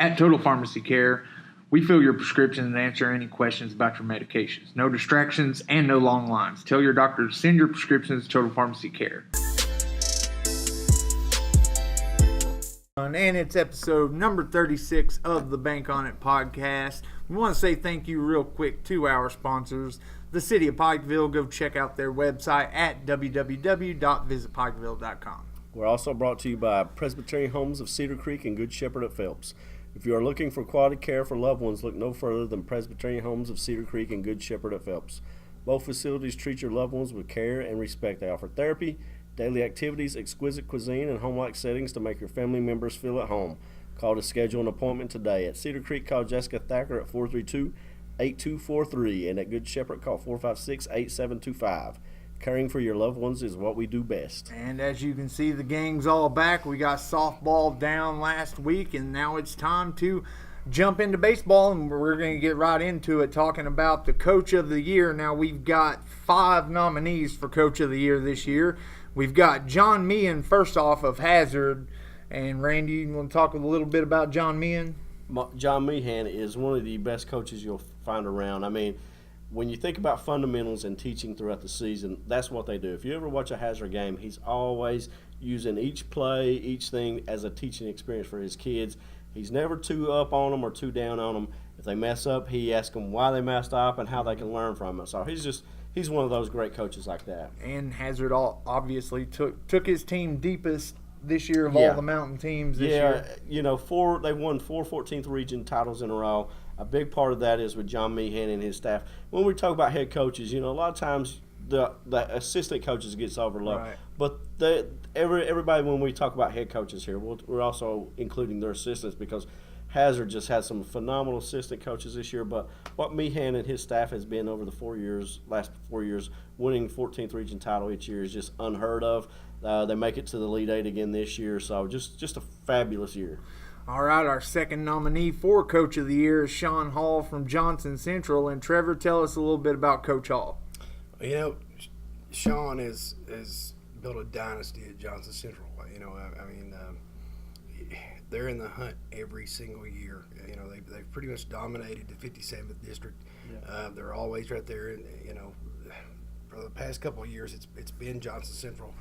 At Total Pharmacy Care, we fill your prescriptions and answer any questions about your medications. No distractions and no long lines. Tell your doctor to send your prescriptions to Total Pharmacy Care. And it's episode number 36 of the Bank On It podcast. We want to say thank you real quick to our sponsors, the City of Pikeville. Go check out their website at www.visitpikeville.com. We're also brought to you by Presbyterian Homes of Cedar Creek and Good Shepherd at Phelps. If you are looking for quality care for loved ones, look no further than Presbyterian Homes of Cedar Creek and Good Shepherd at Phelps. Both facilities treat your loved ones with care and respect. They offer therapy, daily activities, exquisite cuisine, and home-like settings to make your family members feel at home. Call to schedule an appointment today. At Cedar Creek, call Jessica Thacker at 432-8243, and at Good Shepherd, call 456-8725. Caring for your loved ones is what we do best. And as you can see, the gang's all back. We got softball down last week, and now it's time to jump into baseball, and we're going to get right into it, talking about the Coach of the Year. Now, we've got 5 nominees for Coach of the Year this year. We've got John Meehan, first off, of Hazard. And, Randy, you want to talk a little bit about John Meehan? John Meehan is one of the best coaches you'll find around. I mean, when you think about fundamentals and teaching throughout the season, that's what they do. If you ever watch a Hazard game, he's always using each play, each thing as a teaching experience for his kids. He's never too up on them or too down on them. If they mess up, he asks them why they messed up and how they can learn from it. So he's one of those great coaches like that. And Hazard obviously took his team deepest this year of all the mountain teams this year. You know, they won 4 14th region titles in a row. A big part of that is with John Meehan and his staff. When we talk about head coaches, you know, a lot of times the assistant coaches gets overlooked. Right. But everybody, when we talk about head coaches here, we're also including their assistants, because Hazard just had some phenomenal assistant coaches this year. But what Meehan and his staff has been over the last 4 years, winning 14th region title each year is just unheard of. They make it to the Elite Eight again this year, so just a fabulous year. All right, our second nominee for Coach of the Year is Sean Hall from Johnson Central. And Trevor, tell us a little bit about Coach Hall. You know, Sean has built a dynasty at Johnson Central. You know, I mean, they're in the hunt every single year. You know, they've pretty much dominated the 57th district. Yeah. They're always right there. And, you know, for the past couple of years, it's been Johnson Central,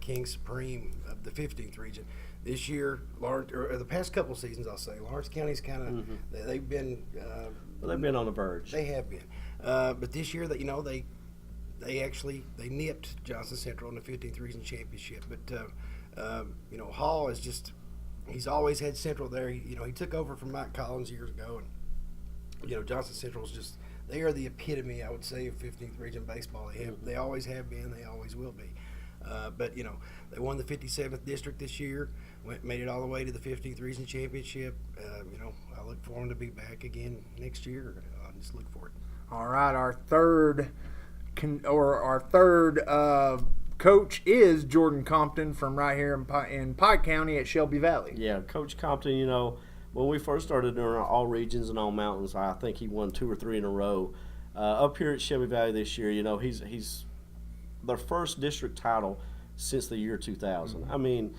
King Supreme of the 15th region. This year, the past couple of seasons, I'll say, Lawrence County's kind of they've been they've been on the verge. They have been, but this year, you know, they nipped Johnson Central in the 15th region championship. But you know, Hall is he's always had Central there. You know, he took over from Mike Collins years ago, and you know, Johnson Central's they are the epitome, I would say, of 15th region baseball. They always have been, they always will be. But, you know, they won the 57th district this year, made it all the way to the 15th region championship. You know, I look for them to be back again next year. I'll just look for it. All right, our third coach is Jordan Compton from right here in Pike County at Shelby Valley. Yeah, Coach Compton, you know, when we first started doing all regions and all mountains, I think he won 2 or 3 in a row. Up here at Shelby Valley this year, you know, he's their first district title since the year 2000. I mean,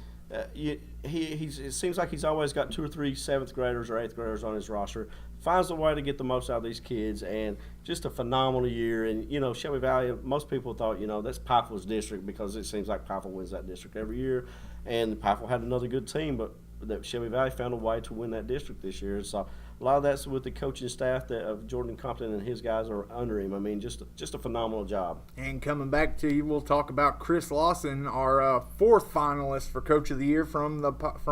it seems like he's always got 2 or 3 7th graders or 8th graders on his roster. Finds a way to get the most out of these kids, and just a phenomenal year. And, you know, Shelby Valley, most people thought, you know, that's Pikeville's district, because it seems like Pikeville wins that district every year. And Pikeville had another good team, but that Shelby Valley found a way to win that district this year. So a lot of that's with the coaching staff of Jordan Compton and his guys are under him. I mean, just a phenomenal job. And coming back to you, we'll talk about Chris Lawson, our 4th finalist for Coach of the Year from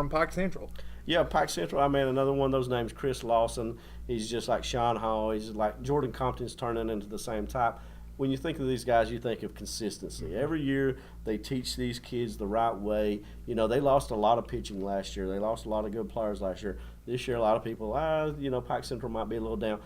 Pike Central. Yeah, Pike Central, I mean, another one of those names, Chris Lawson. He's just like Sean Hall. He's like Jordan Compton's turning into the same type. When you think of these guys, you think of consistency. Every year they teach these kids the right way. You know, they lost a lot of pitching last year. They lost a lot of good players last year. This year, a lot of people, you know, Pike Central might be a little down.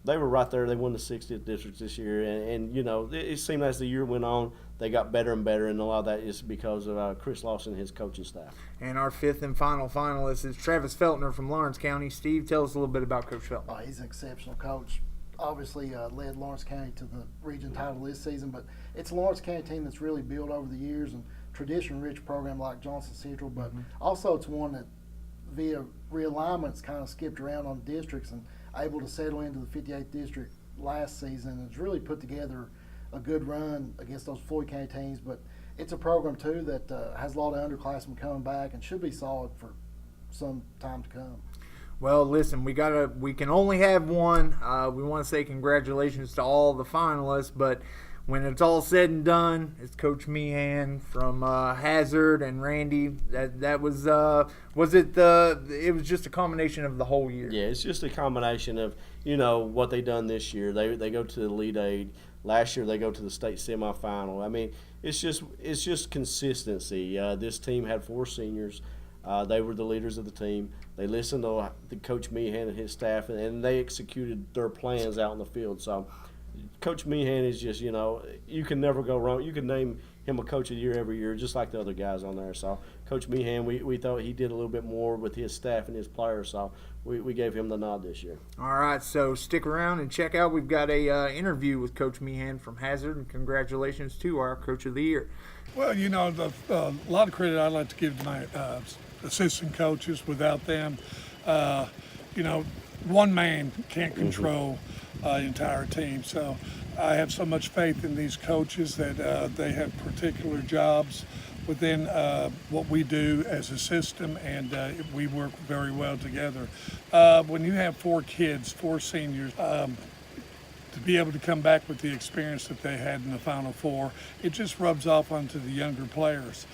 They were right there. They won the 60th district this year. And you know, it seemed as the year went on, they got better and better. And a lot of that is because of Chris Lawson and his coaching staff. And our 5th and final finalist is Travis Feltner from Lawrence County. Steve, tell us a little bit about Coach Feltner. He's an exceptional coach. Obviously led Lawrence County to the region title this season, but it's a Lawrence County team that's really built over the years and tradition-rich program like Johnson Central, but also it's one that via realignments kind of skipped around on districts and able to settle into the 58th district last season, and it's really put together a good run against those Floyd County teams. But it's a program too that has a lot of underclassmen coming back and should be solid for some time to come. Well, listen, we can only have one. We want to say congratulations to all the finalists, but when it's all said and done, it's Coach Meehan from Hazard and Randy. That was it was just a combination of the whole year. Yeah, it's just a combination of what they done this year. They go to the Elite Eight. Last year they go to the state semifinal. I mean, it's just consistency. This team had 4 seniors. They were the leaders of the team. They listened to the Coach Meehan and his staff, and they executed their plans out in the field. So Coach Meehan is just, you can never go wrong. You can name him a coach of the year every year, just like the other guys on there. So Coach Meehan, we thought he did a little bit more with his staff and his players, so we gave him the nod this year. All right, so stick around and check out. We've got a interview with Coach Meehan from Hazard, and congratulations to our Coach of the Year. Well, a lot of credit I'd like to give to my assistant coaches. Without them, one man can't control an entire team. So I have so much faith in these coaches that they have particular jobs within what we do as a system, and we work very well together. When you have 4 kids, 4 seniors, to be able to come back with the experience that they had in the Final Four, it just rubs off onto the younger players.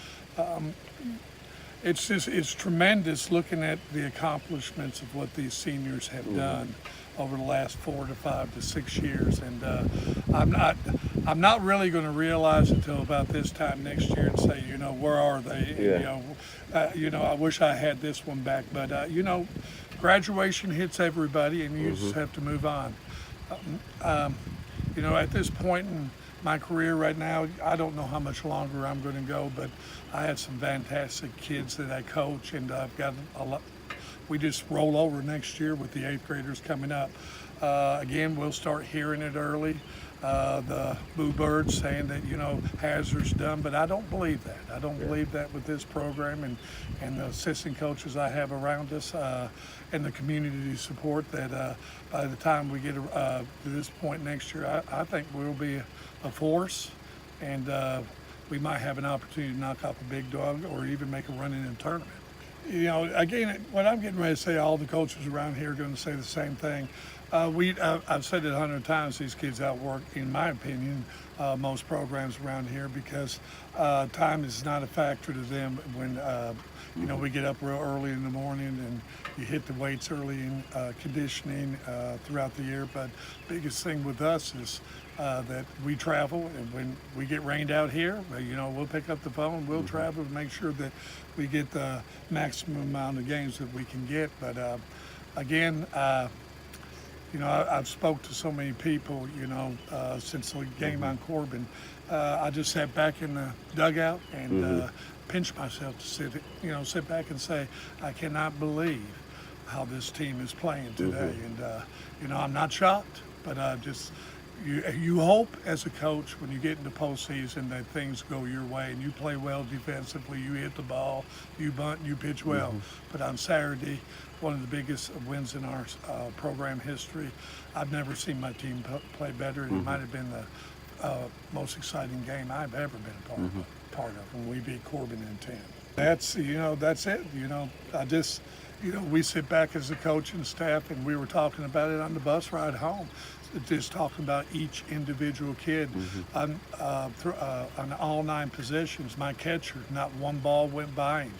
It's tremendous looking at the accomplishments of what these seniors have done over the last 4 to 5 to 6 years, and I'm not really going to realize until about this time next year and say, where are they? Yeah. I wish I had this one back, but graduation hits everybody, and you just have to move on. At this point in my career right now, I don't know how much longer I'm going to go, but I had some fantastic kids that I coach, and I've got a lot. We just roll over next year with the 8th graders coming up. Again, we'll start hearing it early. The boo birds saying that, Hazard's done, but I don't believe that. I don't believe that with this program and the assistant coaches I have around us and the community support that by the time we get to this point next year, I think we'll be a force, and we might have an opportunity to knock off a big dog or even make a run in a tournament. Again, what I'm getting ready to say, all the coaches around here are going to say the same thing. I've said it 100 times, these kids outwork, in my opinion, most programs around here, because time is not a factor to them when, we get up real early in the morning and you hit the weights early in conditioning throughout the year. But biggest thing with us is that we travel, and when we get rained out here, we'll pick up the phone, we'll travel to make sure that we get the maximum amount of games that we can get. But again, I've spoke to so many people, since the game on Corbin. I just sat back in the dugout and pinch myself to sit back and say, I cannot believe how this team is playing today. And, I'm not shocked, but you hope as a coach when you get into postseason that things go your way and you play well defensively, you hit the ball, you bunt, you pitch well. But on Saturday, one of the biggest wins in our program history, I've never seen my team play better, and it might have been the most exciting game I've ever been a part of when we beat Corbin in 10. That's it. I just, we sit back as a coach and staff, and we were talking about it on the bus ride home, just talking about each individual kid on all 9 positions. My catcher, not one ball went by him.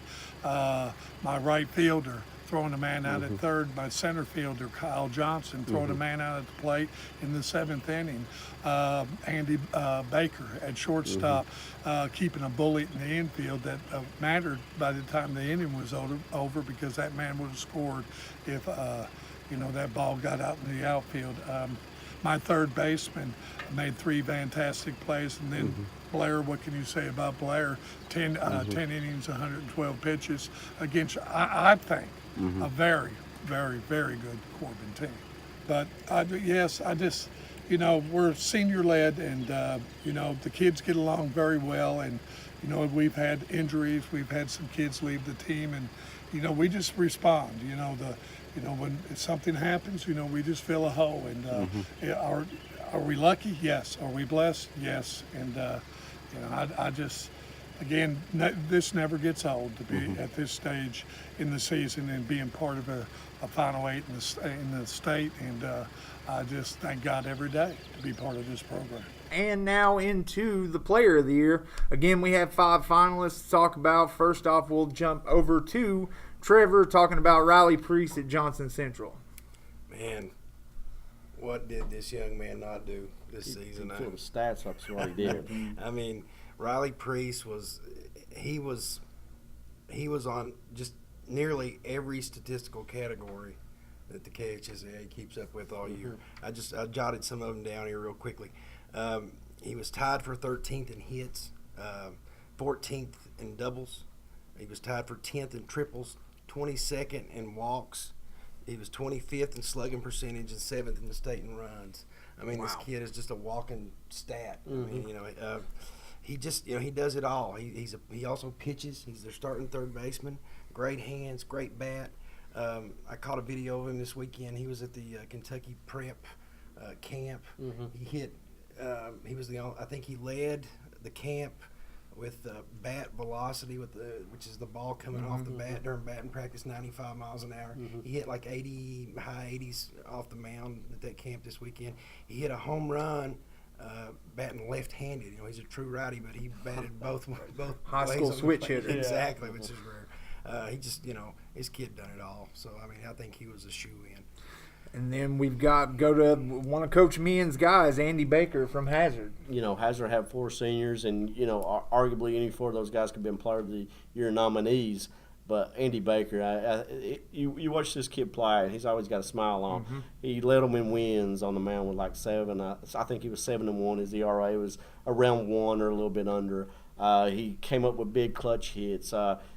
My right fielder, throwing a man out at third. My center fielder, Kyle Johnson, throwing a man out at the plate in the 7th inning. Andy Baker at shortstop, keeping a bullet in the infield that mattered by the time the inning was over, because that man would have scored if that ball got out in the outfield. My third baseman made 3 fantastic plays, and then Blair, what can you say about Blair? 10 innings, 112 pitches against, I think, a very, very, very good Corbin team. But we're senior led, and the kids get along very well, and we've had injuries, we've had some kids leave the team, and we just respond. When something happens, we just fill a hole. And are we lucky? Yes. Are we blessed? Yes. And I just, again, this never gets old to be at this stage in the season and being part of a Final Eight in the state. And I just thank God every day to be part of this program. And now into the Player of the Year. Again, we have 5 finalists to talk about. First off, we'll jump over to Trevor talking about Riley Priest at Johnson Central. Man, what did this young man not do this season? He filled the stats up, so what he did. I mean, Riley Priest was on just nearly every statistical category that the KHSAA keeps up with all year. I jotted some of them down here real quickly. He was tied for 13th in hits, 14th in doubles. He was tied for 10th in triples, 22nd in walks. He was 25th in slugging percentage and 7th in the state in runs. I mean, This kid is just a walking stat. I mean, he just, he does it all. He also pitches. He's their starting third baseman. Great hands, great bat. I caught a video of him this weekend. He was at the Kentucky Prep camp. He hit. He was I think he led the camp with bat velocity, which is the ball coming off the bat during batting practice, 95 miles an hour. He hit like high 80s off the mound at that camp this weekend. He hit a home run batting left-handed. He's a true righty, but he batted both high ways school on the switch plate. hitter. Exactly, which is rare. He just, his kid done it all. So, I mean, I think he was a shoe-in. And then we've got go to one of Coach Meehan's guys, Andy Baker from Hazard. Hazard had 4 seniors, and arguably any 4 of those guys could have been Player of the Year nominees. But Andy Baker, you watch this kid play, he's always got a smile on. He led them in wins on the mound with like 7. I think he was 7-1. His ERA was around 1 or a little bit under. He came up with big clutch hits.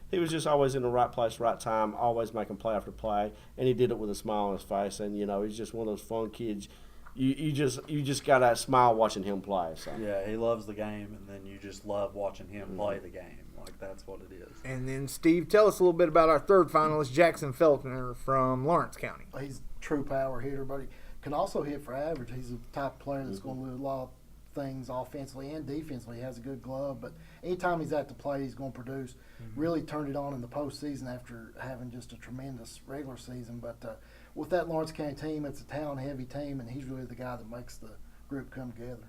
He was just always in the right place, right time, always making play after play, and he did it with a smile on his face. And he's just one of those fun kids. You just got that smile watching him play. So. Yeah, he loves the game, and then you just love watching him play the game. Like, that's what it is. And then Steve, tell us a little bit about our third finalist, Jackson Feltner from Lawrence County. He's a true power hitter, but he can also hit for average. He's a type of player that's going to do a lot of things offensively and defensively. He has a good glove, but anytime he's at the plate, he's going to produce. Really turned it on in the postseason after having just a tremendous regular season. But with that Lawrence County team, it's a talent-heavy team, and he's really the guy that makes the group come together.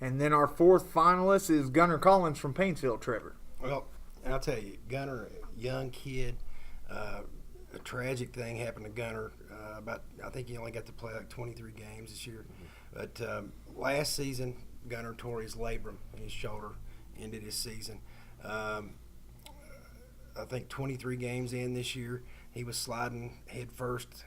And then our fourth finalist is Gunnar Collins from Paintsville, Trevor. Well, I'll tell you, Gunnar, young kid, a tragic thing happened to Gunnar. I think he only got to play like 23 games this year. But last season, Gunnar tore his labrum in his shoulder, ended his season. I think 23 games in this year, he was sliding head first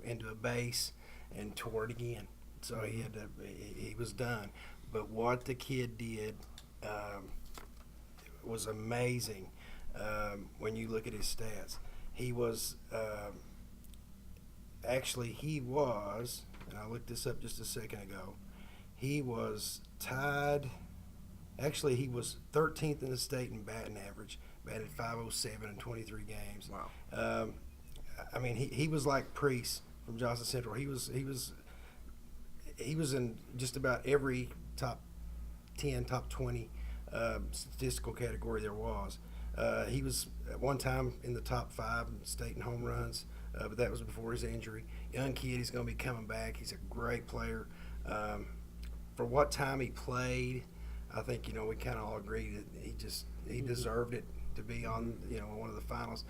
into a base and tore it again. So he was done. But what the kid did was amazing when you look at his stats. He was and I looked this up just a second ago, he was tied. Actually, he was 13th in the state in batting average, batted .507 in 23 games. Wow. I mean, he was like Priest from Johnson Central. He was in just about every top 10, top 20 statistical category there was. He was at one time in the top 5 in state in home runs, but that was before his injury. Young kid, he's going to be coming back. He's a great player. For what time he played, I think we kind of all agreed that he deserved it to be on one of the finals.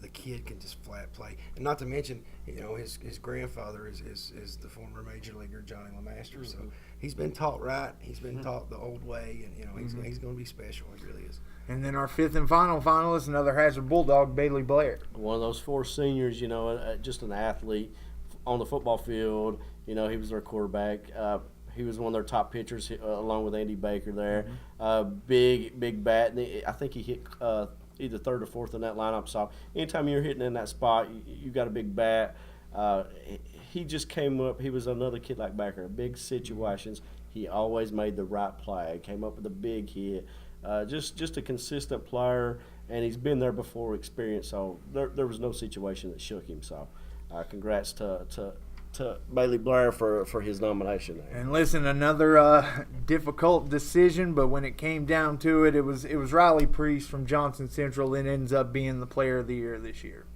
The kid can just flat play, and not to mention his grandfather is the former major leaguer Johnny LeMaster. So he's been taught right. He's been taught the old way, and he's going to be special. He really is. And then our fifth and final finalist, another Hazard Bulldog, Bailey Blair. One of those 4 seniors, just an athlete on the football field. He was their quarterback. He was one of their top pitchers along with Andy Baker there. Big bat. And I think he hit either third or fourth in that lineup. So anytime you're hitting in that spot, you got a big bat. He just came up. He was another kid like Baker. Big situations, he always made the right play. Came up with a big hit. Just a consistent player. and he's been there before, experience. So there was no situation that shook him. So congrats to Bailey Blair for his nomination there. And listen, another difficult decision, but when it came down to it, it was Riley Priest from Johnson Central that ends up being the Player of the Year this year.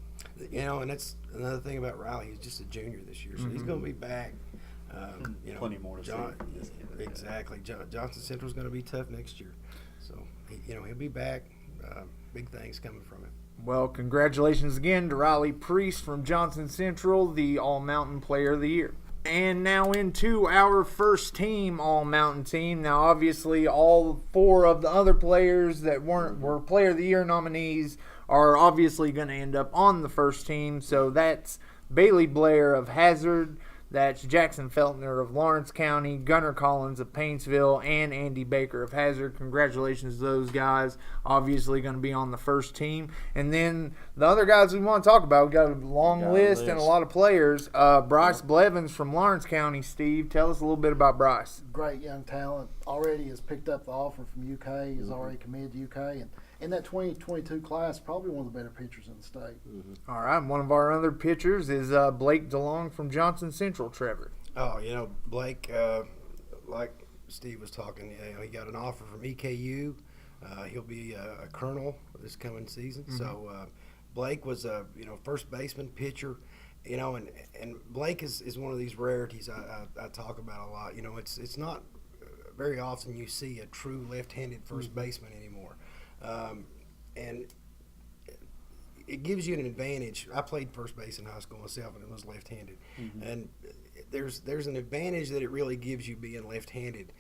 You know, and that's another thing about Riley. He's just a junior this year, so he's going to be back. You know, Plenty more to see. Exactly. Johnson Central's going to be tough next year, so he'll be back. Big things coming from him. Well, congratulations again to Riley Priest from Johnson Central, the All-Mountain Player of the Year. And now into our first team All-Mountain team. Now, obviously, all 4 of the other players that were Player of the Year nominees are obviously going to end up on the first team. So that's Bailey Blair of Hazard, that's Jackson Feltner of Lawrence County, Gunnar Collins of Paintsville, and Andy Baker of Hazard. Congratulations to those guys. Obviously going to be on the first team. And then the other guys we want to talk about, we got a long list and a lot of players. Bryce Blevins from Lawrence County. Steve, tell us a little bit about Bryce. Great young talent. Already has picked up the offer from UK. Is already committed to UK. And in that 2022 class, probably one of the better pitchers in the state. All right, one of our other pitchers is Blake DeLong from Johnson Central. Trevor. Oh, Blake, like Steve was talking, he got an offer from EKU. He'll be a colonel this coming season. Mm-hmm. So Blake was a first baseman, pitcher, and Blake is one of these rarities I talk about a lot. It's not very often you see a true left-handed first baseman anymore. And it gives you an advantage. I played first base in high school myself, and it was left-handed. Mm-hmm. And there's an advantage that it really gives you being left-handed,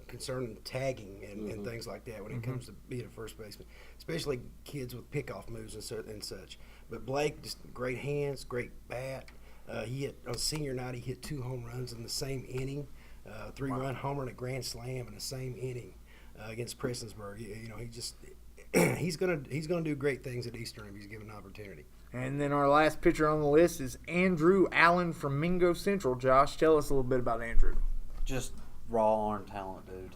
concerning tagging and things like that when it comes to being a first baseman, especially kids with pickoff moves and such. But Blake, just great hands, great bat. He hit on senior night. He hit 2 home runs in the same inning, 3-run homer and a grand slam in the same inning against Prestonsburg. He's gonna do great things at Eastern if he's given an opportunity. And then our last pitcher on the list is Andrew Allen from Mingo Central. Josh, tell us a little bit about Andrew. Just raw arm talent, dude.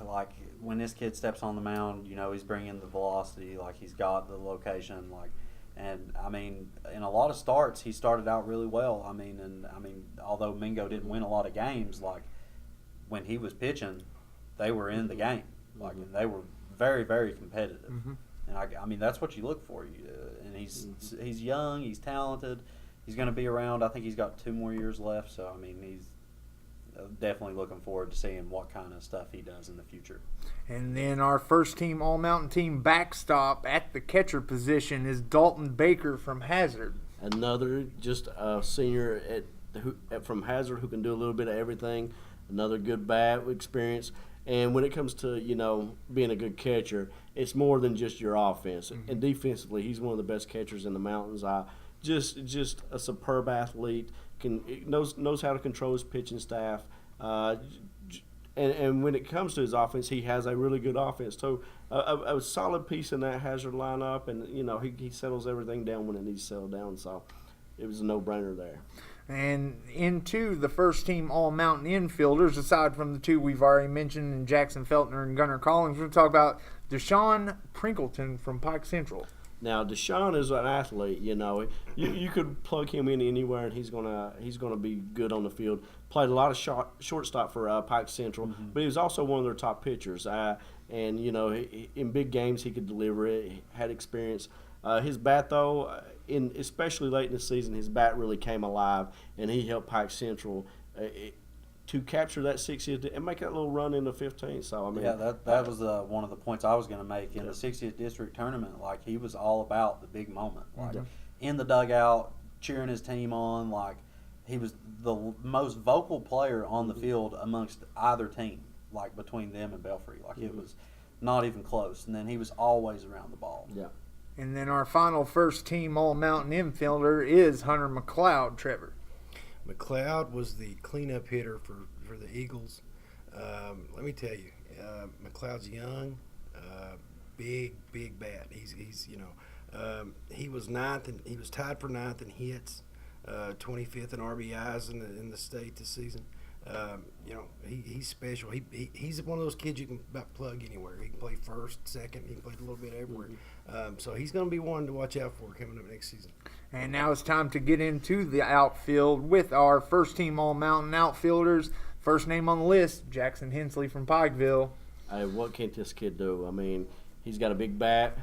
Like when this kid steps on the mound, he's bringing the velocity. Like he's got the location. And in a lot of starts, he started out really well. Although Mingo didn't win a lot of games, like when he was pitching, they were in the game. And they were very, very competitive. And that's what you look for. And he's young, he's talented, he's going to be around. I think he's got 2 more years left. So he's definitely looking forward to seeing what kind of stuff he does in the future. And then our first team All-Mountain team backstop at the catcher position is Dalton Baker from Hazard. Another just a senior from Hazard who can do a little bit of everything. Another good bat experience. And when it comes to, being a good catcher, it's more than just your offense. And defensively, he's one of the best catchers in the mountains. Just a superb athlete, knows how to control his pitching staff. And when it comes to his offense, he has a really good offense. So a solid piece in that Hazard lineup, and, he settles everything down when it needs to settle down. So it was a no-brainer there. And into the first team All-Mountain infielders, aside from the 2 we've already mentioned, Jackson Feltner and Gunnar Collins, we're going to talk about Deshaun Prinkleton from Pike Central. Now, Deshaun is an athlete. You could plug him in anywhere, and he's gonna be good on the field. Played a lot of shortstop for Pike Central, but he was also one of their top pitchers. And in big games, he could deliver it. He had experience. His bat, though, especially late in the season, his bat really came alive, and he helped Pike Central to capture that 60th and make that little run in the 15th. So that was one of the points I was going to make in the 60th district tournament. Like he was all about the big moment, like in the dugout, cheering his team on. Like he was the most vocal player on the field amongst either team, like between them and Belfry. Like it was not even close. And then he was always around the ball. Yeah. And then our final first team All-Mountain infielder is Hunter McLeod. Trevor. McLeod was the cleanup hitter for the Eagles. Let me tell you, McLeod's young, big bat. He's he was ninth, and he was tied for 9th in hits, 25th in RBIs in the state this season. He's special. He's one of those kids you can about plug anywhere. He can play first, second. He can play a little bit everywhere. So he's going to be one to watch out for coming up next season. And now it's time to get into the outfield with our first team All-Mountain outfielders. First name on the list, Jackson Hensley from Pikeville. Hey, what can't this kid do? I mean, he's got a big bat.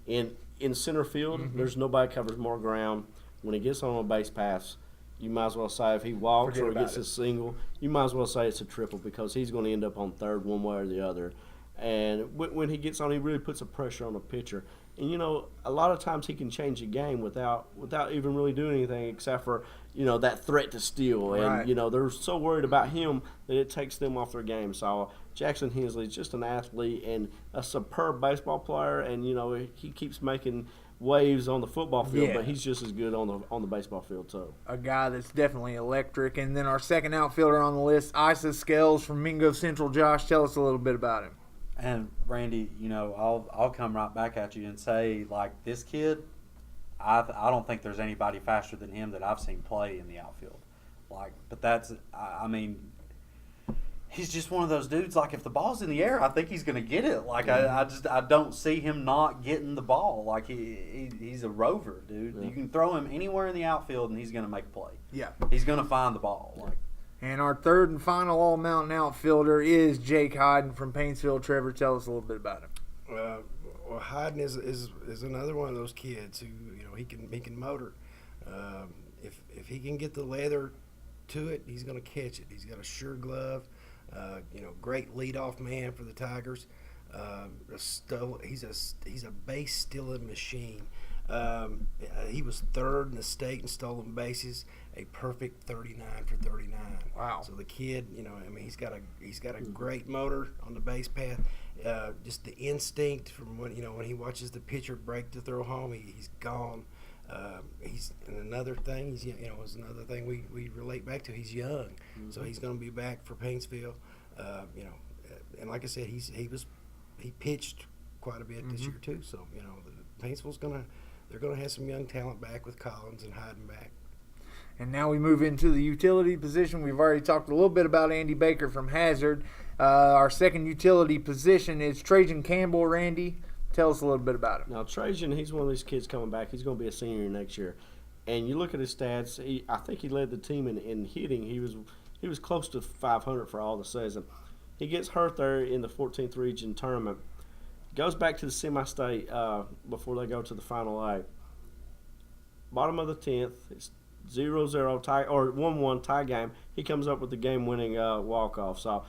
In center field, there's nobody covers more ground. When he gets on a base pass, you might as well say if he walks Forget or about gets it. a single, you might as well say it's a triple because he's going to end up on third one way or the other. And when he gets on, he really puts a pressure on the pitcher. And, a lot of times he can change the game without even really doing anything except for, that threat to steal. Right. And, they're so worried about him that it takes them off their game. So Jackson Hensley is just an athlete and a superb baseball player. And, he keeps making waves on the football field, Yeah. but he's just as good on the baseball field too. A guy that's definitely electric. And then our second outfielder on the list, Isa Scales from Mingo Central. Josh, tell us a little bit about him. And Randy, I'll come right back at you and say, like, this kid, I don't think there's anybody faster than him that I've seen play in the outfield. Like, but I mean, he's just one of those dudes. Like, if the ball's in the air, I think he's going to get it. Like, I don't see him not getting the ball. Like, he's a rover, dude. Yeah. You can throw him anywhere in the outfield, and he's going to make a play. Yeah. He's going to find the ball. Like. And our third and final All-Mountain outfielder is Jake Hyden from Paintsville. Trevor, tell us a little bit about him. Well, Hyden is another one of those kids who he can motor. If he can get the leather to it, he's going to catch it. He's got a sure glove. Great leadoff man for the Tigers. He's a base stealing machine. He was third in the state in stolen bases, a perfect 39 for 39. Wow. So the kid, he's got a great motor on the base path. Just the instinct from when he watches the pitcher break to throw home, he's gone. And another thing, is another thing we relate back to. He's young, so he's going to be back for Paintsville. And like I said, he pitched quite a bit this year too. So Paintsville's they're going to have some young talent back with Collins and Hyden back. And now we move into the utility position. We've already talked a little bit about Andy Baker from Hazard. Our second utility position is Trajan Campbell. Randy, tell us a little bit about him. Now, Trajan, he's one of these kids coming back. He's going to be a senior next year. And you look at his stats, I think he led the team in hitting. He was close to 500 for all the season. He gets hurt there in the 14th region tournament. Goes back to the semi-state before they go to the final eight. Bottom of the 10th, it's 0-0 tie or 1-1 tie game. He comes up with the game-winning walk-off. So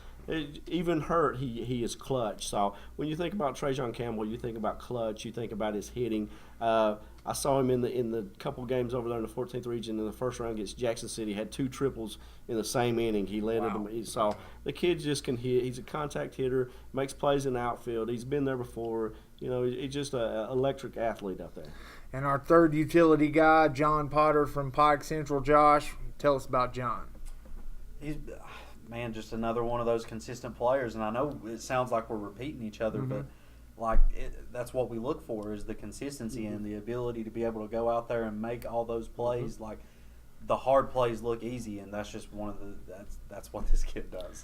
even hurt, he is clutch. So when you think about Trajan Campbell, you think about clutch. You think about his hitting. I saw him in the couple games over there in the 14th region in the first round against Jackson City. Had 2 triples in the same inning. He led it. So the kid just can hit. He's a contact hitter. Makes plays in the outfield. He's been there before. He's just an electric athlete out there. And our third utility guy, John Potter from Pike Central. Josh, tell us about John. He's just another one of those consistent players, and I know it sounds like we're repeating each other, but that's what we look for is the consistency and the ability to be able to go out there and make all those plays. Like the hard plays look easy, and that's just that's what this kid does.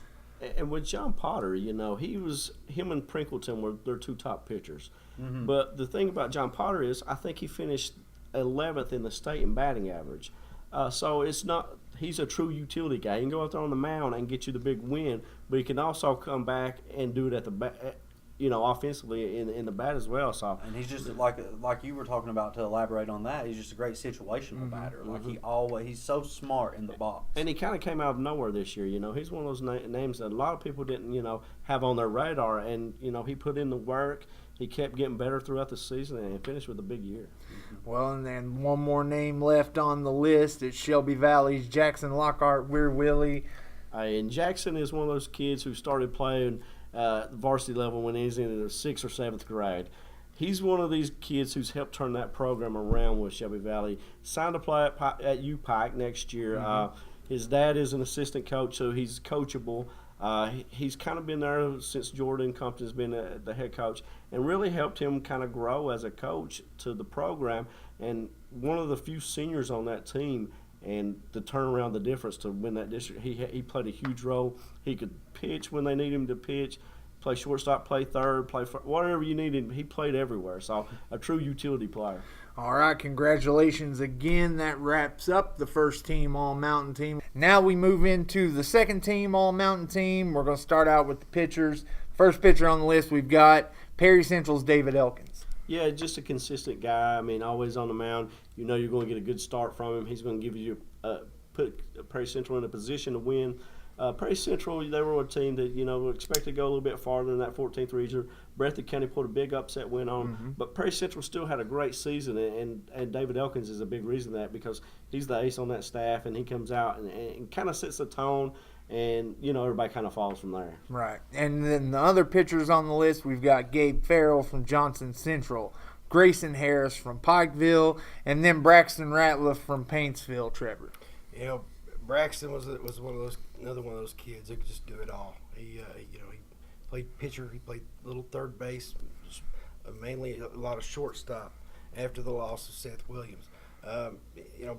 And with John Potter, him and Prinkleton were their 2 top pitchers. Mm-hmm. But the thing about John Potter is I think he finished 11th in the state in batting average. So it's not he's a true utility guy. He can go out there on the mound and get you the big win, but he can also come back and do it at the offensively in the bat as well. So and he's just like you were talking about, to elaborate on that, he's just a great situational batter. Like he's so smart in the box. And he kind of came out of nowhere this year. He's one of those names that a lot of people didn't have on their radar, and he put in the work. He kept getting better throughout the season and finished with a big year. Well, and then one more name left on the list. It's Shelby Valley's Jackson Lockhart. We're Willie. And Jackson is one of those kids who started playing varsity level when he was in the 6th or 7th grade. He's one of these kids who's helped turn that program around with Shelby Valley. Signed to play at U-Pike next year. His dad is an assistant coach, so he's coachable. He's kind of been there since Jordan Compton's been the head coach and really helped him kind of grow as a coach to the program. And one of the few seniors on that team, and to turn around the difference to win that district. He played a huge role. He could pitch when they need him to pitch, play shortstop, play third, whatever you needed. He played everywhere. So a true utility player. All right, congratulations again. That wraps up the first team All-Mountain team. Now we move into the second team All-Mountain team. We're going to start out with the pitchers. First pitcher on the list, we've got Perry Central's David Elkins. Yeah, just a consistent guy. I mean, always on the mound. You know you're going to get a good start from him. He's going to give you put Perry Central in a position to win. Perry Central, they were a team that, expected to go a little bit farther in that 14th region. Breathitt County pulled a big upset win on them. But Perry Central still had a great season, and David Elkins is a big reason of that, because he's the ace on that staff, and he comes out and kind of sets the tone, and, everybody kind of falls from there. Right. And then the other pitchers on the list, we've got Gabe Farrell from Johnson Central, Grayson Harris from Pikeville, and then Braxton Ratliff from Paintsville, Trevor. Braxton was another one of those kids that could just do it all. He played pitcher, he played little third base, mainly a lot of shortstop after the loss of Seth Williams.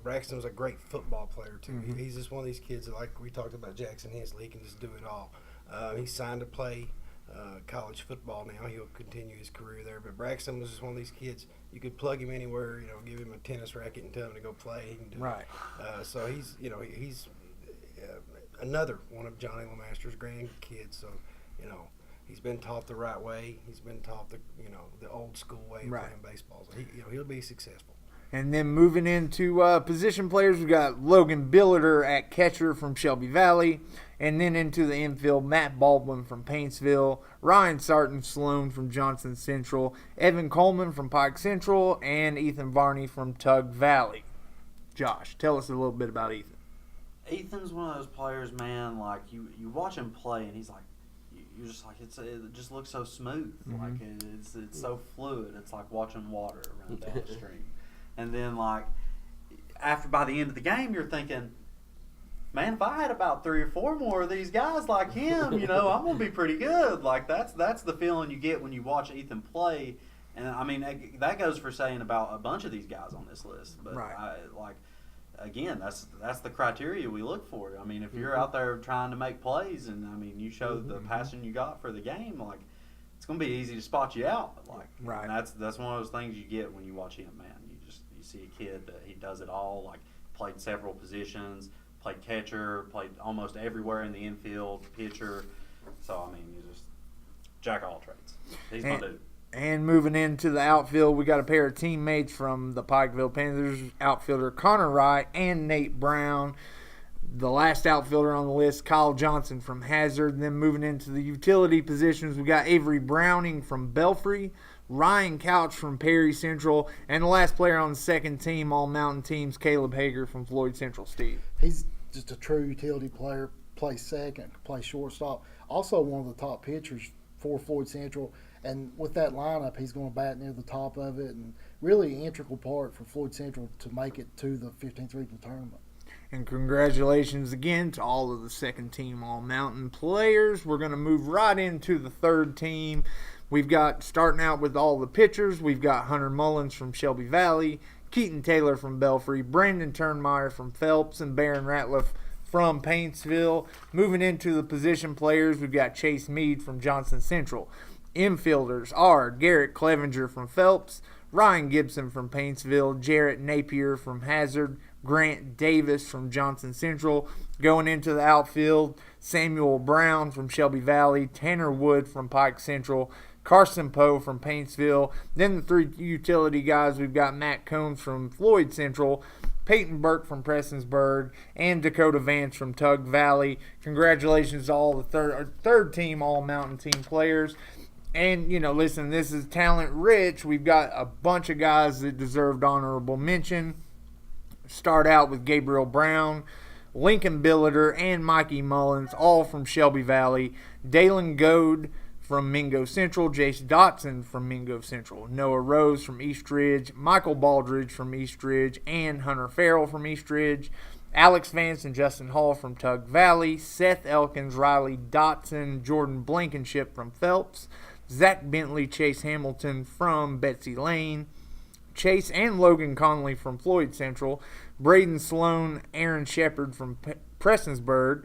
Braxton was a great football player too. He's just one of these kids that, like we talked about Jackson Hensley, he can just do it all. He's signed to play college football now. He'll continue his career there. But Braxton was just one of these kids. You could plug him anywhere. Give him a tennis racket and tell him to go play. He can do right. it. So he's another one of Johnny LeMaster's grandkids. So he's been taught the right way. He's been taught the old school way of playing baseball. So he'll be successful. And then moving into position players, we've got Logan Billiter at catcher from Shelby Valley. And then into the infield, Matt Baldwin from Paintsville, Ryan Sarton Sloan from Johnson Central, Evan Coleman from Pike Central, and Ethan Varney from Tug Valley. Josh, tell us a little bit about Ethan. Ethan's one of those players, man, like you watch him play and he's like, you're just like, it just looks so smooth. Like it's so fluid. It's like watching water run down the stream. And then, like, by the end of the game, you're thinking, man, if I had about 3 or 4 more of these guys like him, I'm going to be pretty good. Like, that's the feeling you get when you watch Ethan play. And, I mean, that goes for saying about a bunch of these guys on this list. But, again, that's the criteria we look for. I mean, if you're out there trying to make plays and, I mean, you show the passion you got for the game, like, it's going to be easy to spot you out. Like, and that's one of those things you get when you watch him, man. You see a kid that he does it all, like played several positions, played catcher, played almost everywhere in the infield, pitcher. So, I mean, he's just jack of all trades. He's my dude. And moving into the outfield, we got a pair of teammates from the Pikeville Panthers, outfielder Connor Wright and Nate Brown. The last outfielder on the list, Kyle Johnson from Hazard. And then moving into the utility positions, we got Avery Browning from Belfry, Ryan Couch from Perry Central, and the last player on the second team, All-Mountain teams, Caleb Hager from Floyd Central. Steve. He's just a true utility player, plays second, plays shortstop. Also one of the top pitchers for Floyd Central. And with that lineup, he's going to bat near the top of it, and really an integral part for Floyd Central to make it to the 15th regional tournament. And congratulations again to all of the second team All-Mountain players. We're going to move right into the third team. We've got, starting out with all the pitchers, we've got Hunter Mullins from Shelby Valley, Keaton Taylor from Belfry, Brandon Turnmeyer from Phelps, and Barron Ratliff from Paintsville. Moving into the position players, we've got Chase Mead from Johnson Central. Infielders are Garrett Clevenger from Phelps, Ryan Gibson from Paintsville, Jarrett Napier from Hazard, Grant Davis from Johnson Central. Going into the outfield, Samuel Brown from Shelby Valley, Tanner Wood from Pike Central, Carson Poe from Paintsville. Then the 3 utility guys, we've got Matt Combs from Floyd Central, Peyton Burke from Prestonsburg, and Dakota Vance from Tug Valley. Congratulations to all the third team All-Mountain team players. And, listen, this is talent rich. We've got a bunch of guys that deserved honorable mention. Start out with Gabriel Brown, Lincoln Billiter, and Mikey Mullins, all from Shelby Valley. Dalen Goad from Mingo Central, Jace Dotson from Mingo Central, Noah Rose from East Ridge, Michael Baldridge from East Ridge, and Hunter Farrell from East Ridge. Alex Vance and Justin Hall from Tug Valley, Seth Elkins, Riley Dotson, Jordan Blankenship from Phelps, Zach Bentley, Chase Hamilton from Betsy Lane, Chase and Logan Conley from Floyd Central, Braden Sloan, Aaron Shephard from Prestonsburg,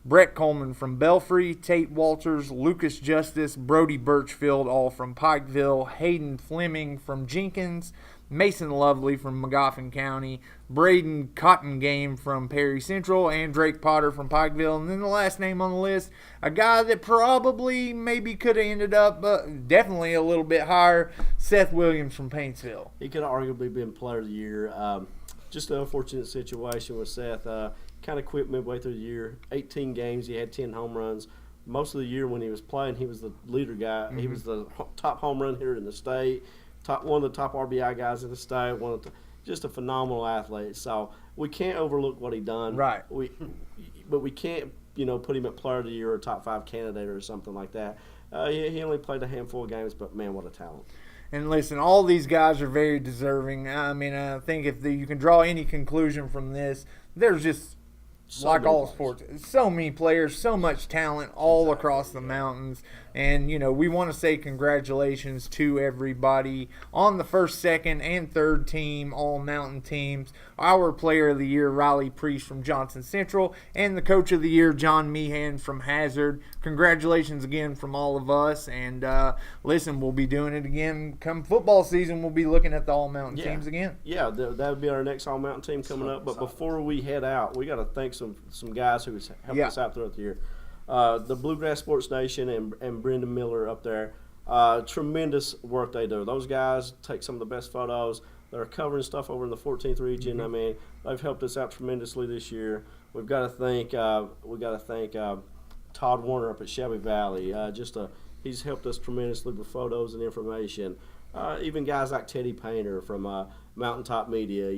Brett Coleman from Belfry, Tate Walters, Lucas Justice, Brody Birchfield, all from Pikeville, Hayden Fleming from Jenkins, Mason Lovely from Magoffin County, Braden Cottongame from Perry Central, and Drake Potter from Pikeville. And then the last name on the list, a guy that probably maybe could have ended up, but definitely a little bit higher, Seth Williams from Paintsville. He could have arguably been Player of the Year. Just an unfortunate situation with Seth. Kind of quit midway through the year. 18 games, he had 10 home runs. Most of the year when he was playing, he was the leader guy. He was the top home run hitter in the state, one of the top RBI guys in the state, just a phenomenal athlete. So we can't overlook what he done. Right. But we can't, put him at Player of the Year or top 5 candidate or something like that. He only played a handful of games, but man, what a talent. And listen, all these guys are very deserving. I mean, I think if you can draw any conclusion from this, there's just, like all sports, so many players, so much talent all across the mountains. And, we want to say congratulations to everybody on the first, second, and third team, all mountain teams. Our Player of the Year, Riley Priest from Johnson Central, and the Coach of the Year, John Meehan from Hazard. Congratulations again from all of us. And listen, we'll be doing it again come football season. We'll be looking at the all mountain teams again. Yeah, that would be our next all mountain team coming up. But before we head out, we got to thank some guys who helped us out throughout the year. The Bluegrass Sports Nation and Brendan Miller up there, tremendous work they do. Those guys take some of the best photos. They're covering stuff over in the 14th region. I mean, they've helped us out tremendously this year. We've got to thank Todd Warner up at Shelby Valley. He's helped us tremendously with photos and information. Even guys like Teddy Painter from Mountaintop Media,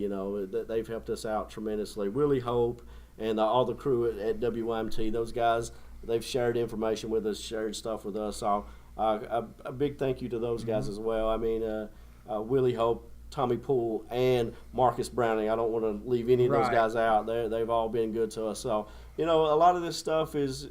they've helped us out tremendously. Willie Hope and all the crew at WYMT, those guys, they've shared information with us, shared stuff with us. So a big thank you to those guys as well. I mean, Willie Hope, Tommy Poole, and Marcus Browning. I don't want to leave any of those guys out. They've all been good to us. So, a lot of this stuff is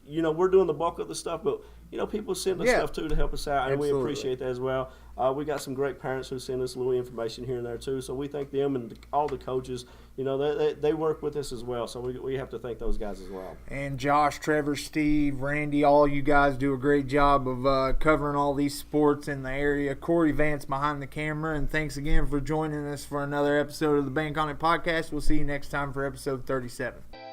we're doing the bulk of the stuff, but people send us stuff too to help us out, and Absolutely. we appreciate that as well. We got some great parents who send us a little information here and there too, so we thank them and all the coaches. They work with us as well, so we have to thank those guys as well. And Josh, Trevor, Steve, Randy, all you guys do a great job of covering all these sports in the area. Corey Vance behind the camera, and thanks again for joining us for another episode of the Bank On It podcast. We'll see you next time for episode 37.